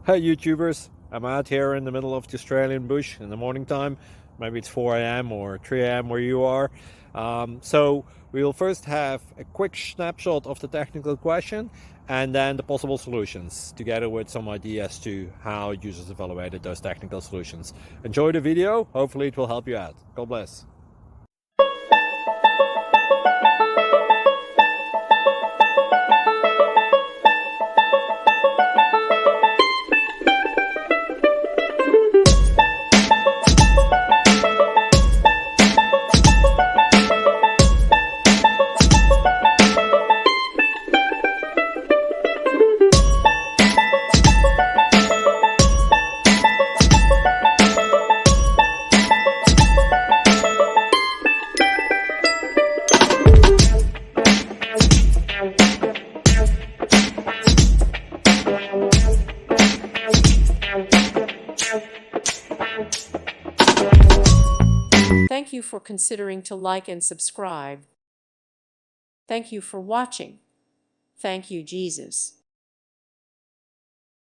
Hey YouTubers, I'm out here in the middle of the Australian bush in the morning time. Maybe it's 4 a.m. or 3 a.m. where you are. So we'll first have a quick snapshot of the technical question and then the possible solutions, together with some ideas to how users evaluated those technical solutions. Enjoy the video, hopefully it will help you out. God bless. Thank you for considering to like and subscribe. Thank you for watching. Thank you, Jesus.